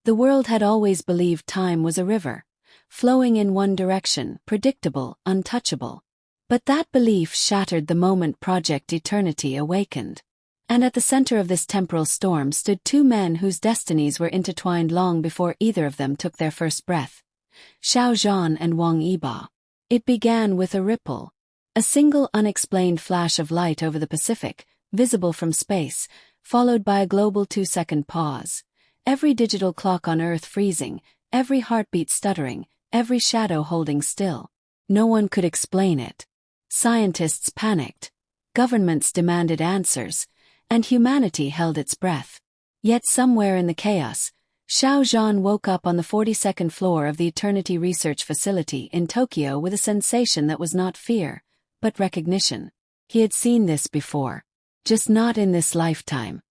The world had always believed time was a river, flowing in one direction, predictable, untouchable. But that belief shattered the moment Project Eternity awakened. And at the center of this temporal storm stood two men whose destinies were intertwined long before either of them took their first breath. Xiao Zhan and Wang Yibo. It began with a ripple. A single unexplained flash of light over the Pacific, visible from space, followed by a global 2-second pause. Every digital clock on Earth freezing, every heartbeat stuttering, every shadow holding still. No one could explain it. Scientists panicked. Governments demanded answers. And humanity held its breath. Yet somewhere in the chaos, Xiao Zhan woke up on the 42nd floor of the Eternity Research Facility in Tokyo with a sensation that was not fear, but recognition. He had seen this before. Just not in this lifetime.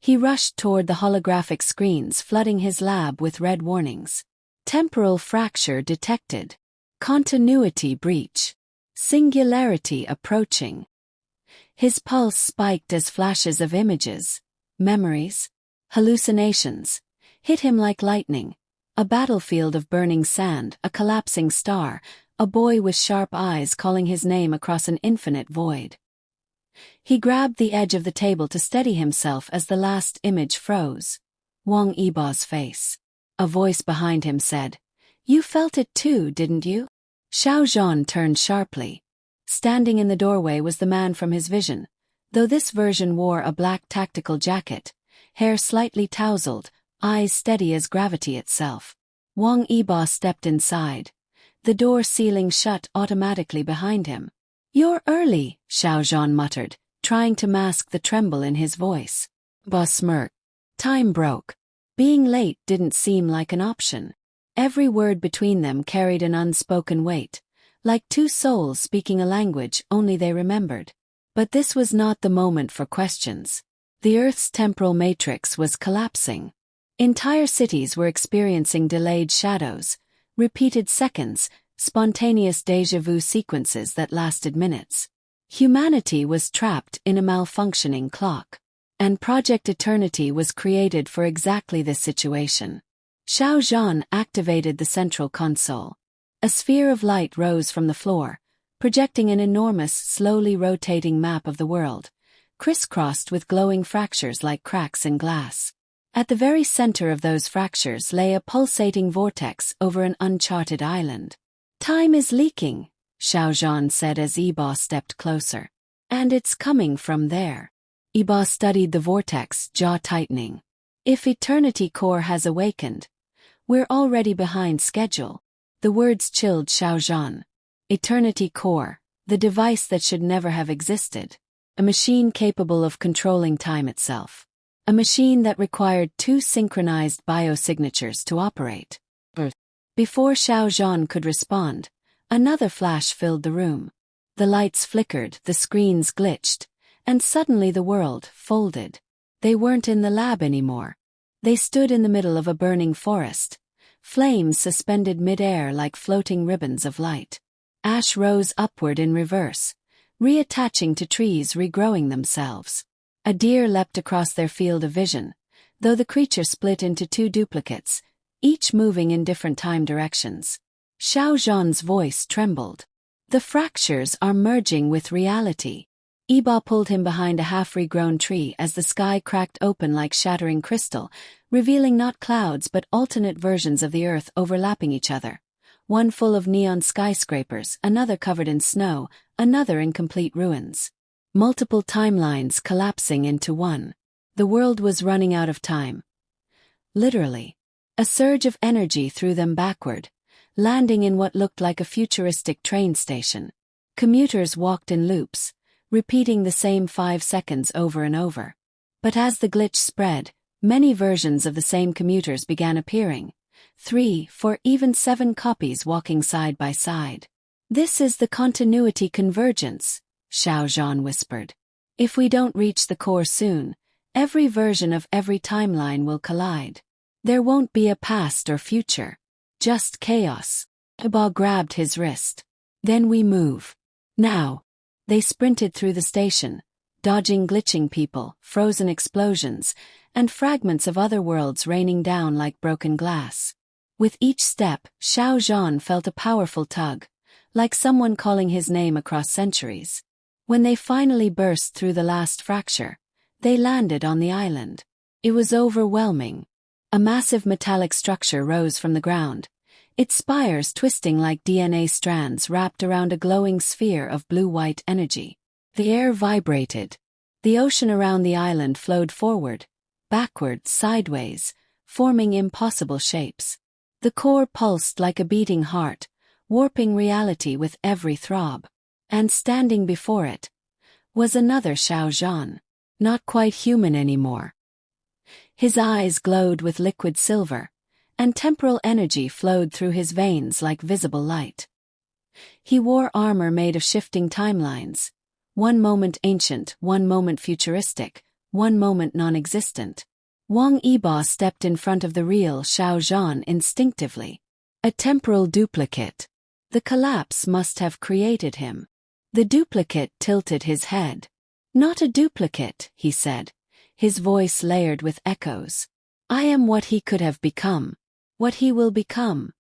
He rushed toward the holographic screens flooding his lab with red warnings. Temporal fracture detected. Continuity breach. Singularity approaching. His pulse spiked as flashes of images, memories, hallucinations, hit him like lightning. A battlefield of burning sand, a collapsing star, a boy with sharp eyes calling his name across an infinite void. He grabbed the edge of the table to steady himself as the last image froze. Wang Yibo's face. A voice behind him said, "You felt it too, didn't you?" Xiao Zhan turned sharply. Standing in the doorway was the man from his vision, though this version wore a black tactical jacket, hair slightly tousled, eyes steady as gravity itself. Wang Yibo stepped inside, the door sealing shut automatically behind him. "You're early," Xiao Zhan muttered, trying to mask the tremble in his voice. Yibo smirked. Time broke. Being late didn't seem like an option. Every word between them carried an unspoken weight. Like two souls speaking a language only they remembered. But this was not the moment for questions. The Earth's temporal matrix was collapsing. Entire cities were experiencing delayed shadows, repeated seconds, spontaneous déjà vu sequences that lasted minutes. Humanity was trapped in a malfunctioning clock. And Project Eternity was created for exactly this situation. Xiao Zhan activated the central console. A sphere of light rose from the floor, projecting an enormous, slowly rotating map of the world, crisscrossed with glowing fractures like cracks in glass. At the very center of those fractures lay a pulsating vortex over an uncharted island. "Time is leaking," Xiao Zhan said as Yibo stepped closer. "And it's coming from there." Yibo studied the vortex, jaw tightening. "If Eternity Core has awakened, we're already behind schedule." The words chilled Xiao Zhan. Eternity Core, the device that should never have existed. A machine capable of controlling time itself. A machine that required two synchronized biosignatures to operate. Before Xiao Zhan could respond, another flash filled the room. The lights flickered, the screens glitched, and suddenly the world folded. They weren't in the lab anymore. They stood in the middle of a burning forest. Flames suspended mid-air like floating ribbons of light. Ash rose upward in reverse, reattaching to trees regrowing themselves. A deer leapt across their field of vision, though the creature split into two duplicates, each moving in different time directions. Xiao Zhan's voice trembled. "The fractures are merging with reality." Yibo pulled him behind a half-regrown tree as the sky cracked open like shattering crystal, revealing not clouds but alternate versions of the Earth overlapping each other. One full of neon skyscrapers, another covered in snow, another in complete ruins. Multiple timelines collapsing into one. The world was running out of time. Literally. A surge of energy threw them backward, landing in what looked like a futuristic train station. Commuters walked in loops, repeating the same 5 seconds over and over. But as the glitch spread, many versions of the same commuters began appearing. 3, 4, even 7 copies walking side by side. "This is the continuity convergence," Xiao Zhan whispered. "If we don't reach the core soon, every version of every timeline will collide. There won't be a past or future. Just chaos." Yibo grabbed his wrist. "Then we move. Now." They sprinted through the station, dodging glitching people, frozen explosions, and fragments of other worlds raining down like broken glass. With each step, Xiao Zhan felt a powerful tug, like someone calling his name across centuries. When they finally burst through the last fracture, they landed on the island. It was overwhelming. A massive metallic structure rose from the ground, its spires twisting like DNA strands wrapped around a glowing sphere of blue-white energy. The air vibrated. The ocean around the island flowed forward, backward, sideways, forming impossible shapes. The core pulsed like a beating heart, warping reality with every throb. And standing before it was another Xiao Zhan, not quite human anymore. His eyes glowed with liquid silver, and temporal energy flowed through his veins like visible light. He wore armor made of shifting timelines, one moment ancient, one moment futuristic, one moment non-existent. Wang Yibo stepped in front of the real Xiao Zhan instinctively. A temporal duplicate. The collapse must have created him. The duplicate tilted his head. "Not a duplicate," he said, his voice layered with echoes. "I am what he could have become, what he will become,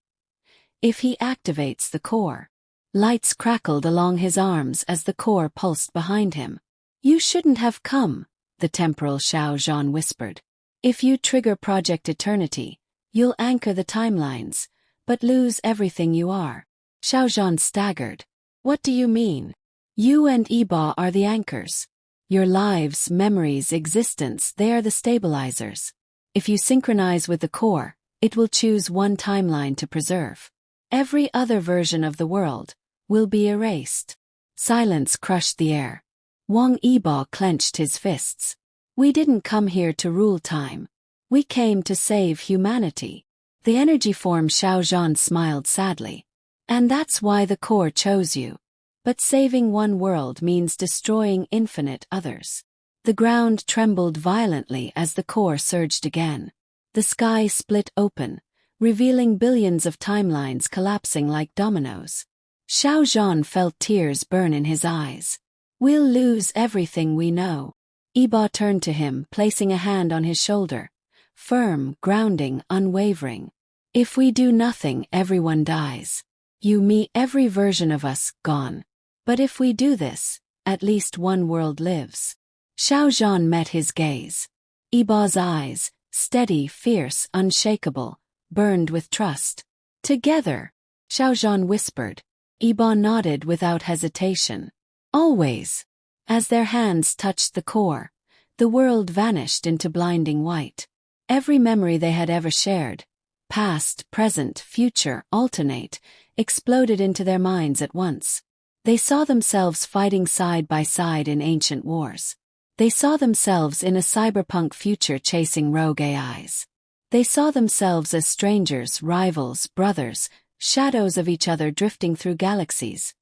if he activates the core." Lights crackled along his arms as the core pulsed behind him. "You shouldn't have come," the temporal Xiao Zhan whispered. "If you trigger Project Eternity, you'll anchor the timelines, but lose everything you are." Xiao Zhan staggered. "What do you mean? You and Yibo are the anchors. Your lives, memories, existence, they are the stabilizers. If you synchronize with the core, it will choose one timeline to preserve. Every other version of the world will be erased." Silence crushed the air. Wang Yibo clenched his fists. "We didn't come here to rule time. We came to save humanity." The energy form Xiao Zhan smiled sadly. "And that's why the core chose you. But saving one world means destroying infinite others." The ground trembled violently as the core surged again. The sky split open, revealing billions of timelines collapsing like dominoes. Xiao Zhan felt tears burn in his eyes. "We'll lose everything we know." Yibo turned to him, placing a hand on his shoulder. Firm, grounding, unwavering. "If we do nothing, everyone dies. You, me, every version of us, gone. But if we do this, at least one world lives." Xiao Zhan met his gaze. Yibo's eyes, steady, fierce, unshakable, burned with trust. "Together," Xiao Zhan whispered. Yibo nodded without hesitation. "Always." As their hands touched the core, the world vanished into blinding white. Every memory they had ever shared, past, present, future, alternate, exploded into their minds at once. They saw themselves fighting side by side in ancient wars. They saw themselves in a cyberpunk future chasing rogue AIs. They saw themselves as strangers, rivals, brothers, shadows of each other drifting through galaxies,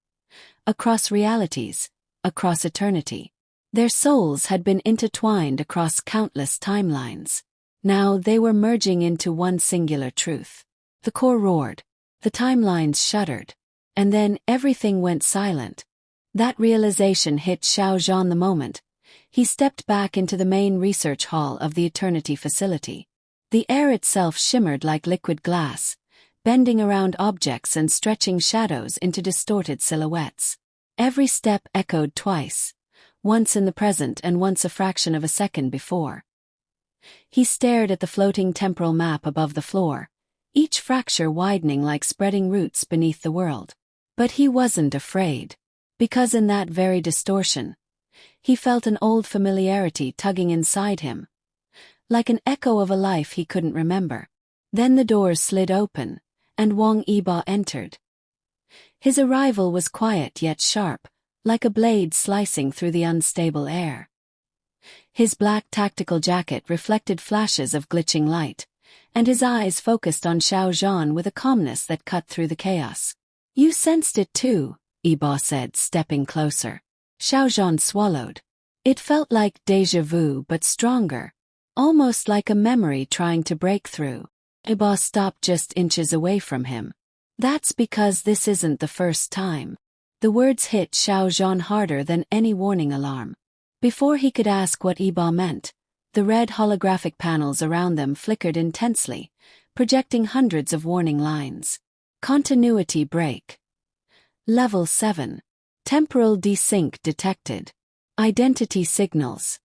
across realities, across eternity. Their souls had been intertwined across countless timelines. Now they were merging into one singular truth. The core roared. The timelines shuddered. And then everything went silent. That realization hit Xiao Zhan the moment he stepped back into the main research hall of the Eternity facility. The air itself shimmered like liquid glass, bending around objects and stretching shadows into distorted silhouettes. Every step echoed twice, once in the present and once a fraction of a second before. He stared at the floating temporal map above the floor, each fracture widening like spreading roots beneath the world. But he wasn't afraid, because in that very distortion, he felt an old familiarity tugging inside him, like an echo of a life he couldn't remember. Then the doors slid open, and Wang Yibo entered. His arrival was quiet yet sharp, like a blade slicing through the unstable air. His black tactical jacket reflected flashes of glitching light, and his eyes focused on Xiao Zhan with a calmness that cut through the chaos. "You sensed it too," Yibo said, stepping closer. Xiao Zhan swallowed. It felt like déjà vu but stronger, almost like a memory trying to break through. Yibo stopped just inches away from him. "That's because this isn't the first time." The words hit Xiao Zhan harder than any warning alarm. Before he could ask what Yibo meant, The red holographic panels around them flickered intensely, projecting hundreds of warning lines. Continuity break. Level 7. Temporal desync detected. Identity signals.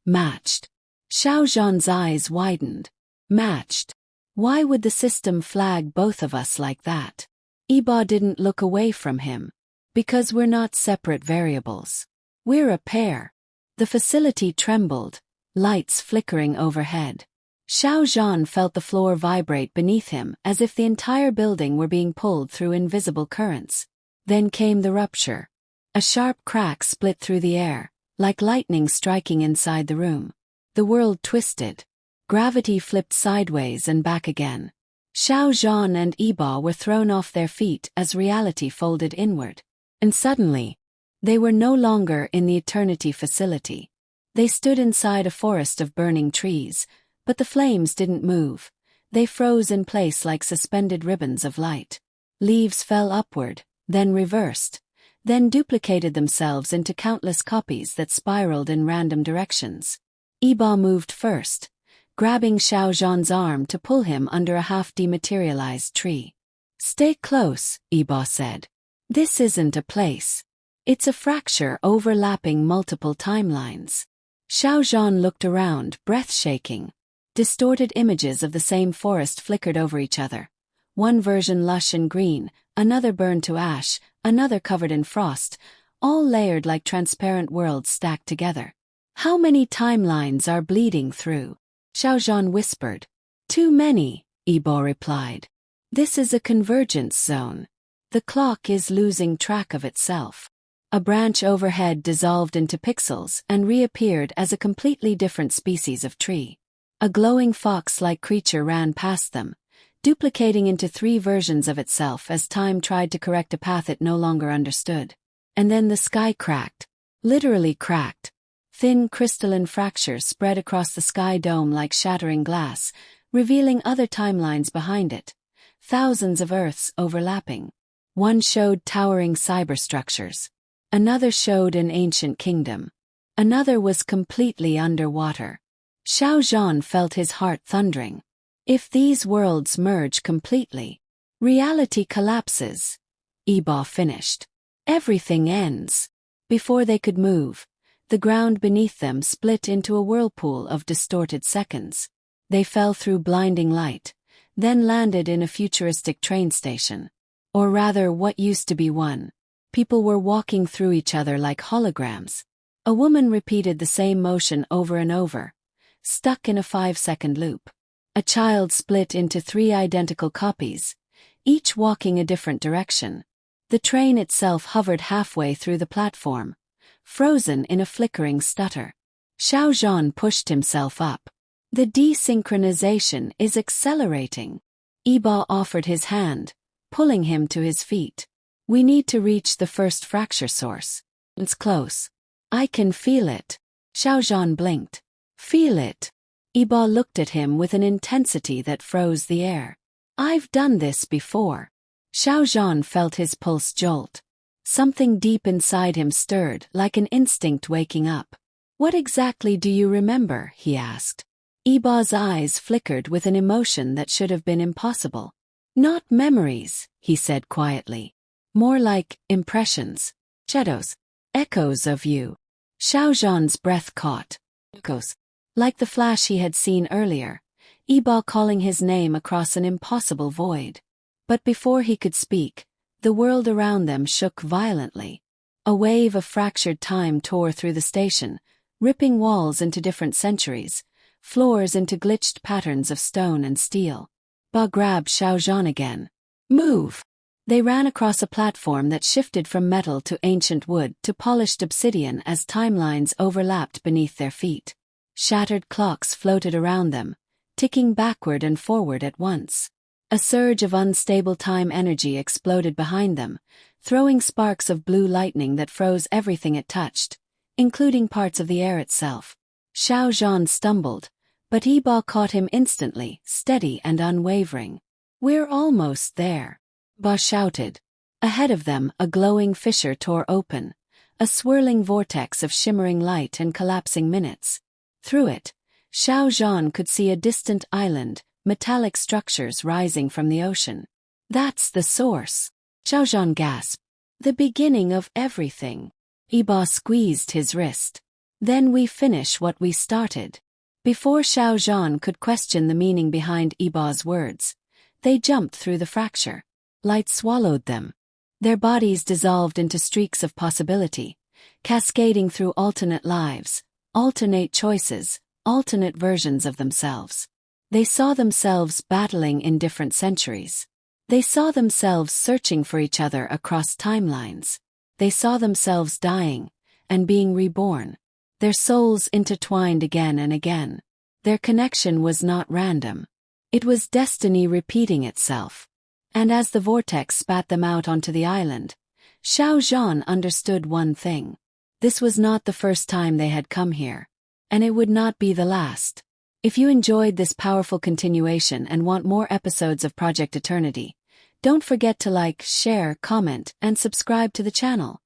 Matched. Xiao Zhan's eyes widened. Matched. Why would the system flag both of us like that? Yibo didn't look away from him. Because we're not separate variables. We're a pair. The facility trembled, lights flickering overhead. Xiao Zhan felt the floor vibrate beneath him as if the entire building were being pulled through invisible currents. Then came the rupture. A sharp crack split through the air, like lightning striking inside the room. The world twisted. Gravity flipped sideways and back again. Xiao Zhan and Yibo were thrown off their feet as reality folded inward. And suddenly, they were no longer in the Eternity facility. They stood inside a forest of burning trees, but the flames didn't move. They froze in place like suspended ribbons of light. Leaves fell upward, then reversed, then duplicated themselves into countless copies that spiraled in random directions. Yibo moved first, grabbing Xiao Zhan's arm to pull him under a half-dematerialized tree. "Stay close," Yibo said. "This isn't a place. It's a fracture overlapping multiple timelines." Xiao Zhan looked around, breath shaking. Distorted images of the same forest flickered over each other. One version lush and green, another burned to ash, another covered in frost, all layered like transparent worlds stacked together. "How many timelines are bleeding through?" Xiao Zhan whispered. "Too many," Yibo replied. "This is a convergence zone. The clock is losing track of itself." A branch overhead dissolved into pixels and reappeared as a completely different species of tree. A glowing fox-like creature ran past them, duplicating into 3 versions of itself as time tried to correct a path it no longer understood. And then the sky cracked. Literally cracked. Thin crystalline fractures spread across the sky dome like shattering glass, revealing other timelines behind it. Thousands of Earths overlapping. One showed towering cyberstructures. Another showed an ancient kingdom. Another was completely underwater. Xiao Zhan felt his heart thundering. If these worlds merge completely, reality collapses. Yibo finished. Everything ends. Before they could move, the ground beneath them split into a whirlpool of distorted seconds. They fell through blinding light, then landed in a futuristic train station. Or rather, what used to be one. People were walking through each other like holograms. A woman repeated the same motion over and over, stuck in a 5-second loop. A child split into 3 identical copies, each walking a different direction. The train itself hovered halfway through the platform, frozen in a flickering stutter. Xiao Zhan pushed himself up. "The desynchronization is accelerating." Yibo offered his hand, pulling him to his feet. "We need to reach the first fracture source. It's close. I can feel it." Xiao Zhan blinked. "Feel it?" Yibo looked at him with an intensity that froze the air. "I've done this before." Xiao Zhan felt his pulse jolt. Something deep inside him stirred, like an instinct waking up. "What exactly do you remember?" he asked. Yibo's eyes flickered with an emotion that should have been impossible. "Not memories," he said quietly. "More like impressions. Shadows. Echoes of you." Xiao Zhan's breath caught. Echoes. Like the flash he had seen earlier, Yibo calling his name across an impossible void. But before he could speak, the world around them shook violently. A wave of fractured time tore through the station, ripping walls into different centuries, floors into glitched patterns of stone and steel. Ba grabbed Xiao Zhan again. "Move!" They ran across a platform that shifted from metal to ancient wood to polished obsidian as timelines overlapped beneath their feet. Shattered clocks floated around them, ticking backward and forward at once. A surge of unstable time energy exploded behind them, throwing sparks of blue lightning that froze everything it touched, including parts of the air itself. Xiao Zhan stumbled, but Yibo caught him instantly, steady and unwavering. "We're almost there," Ba shouted. Ahead of them, a glowing fissure tore open, a swirling vortex of shimmering light and collapsing minutes. Through it, Xiao Zhan could see a distant island, metallic structures rising from the ocean. That's the source. Xiao Zhan gasped. The beginning of everything. Yibo squeezed his wrist. Then we finish what we started. Before Xiao Zhan could question the meaning behind Yibo's words, they jumped through the fracture. Light swallowed them. Their bodies dissolved into streaks of possibility, cascading through alternate lives, alternate choices, alternate versions of themselves. They saw themselves battling in different centuries. They saw themselves searching for each other across timelines. They saw themselves dying and being reborn. Their souls intertwined again and again. Their connection was not random. It was destiny repeating itself. And as the vortex spat them out onto the island, Xiao Zhan understood one thing. This was not the first time they had come here. And it would not be the last. If you enjoyed this powerful continuation and want more episodes of Project Eternity, don't forget to like, share, comment, and subscribe to the channel.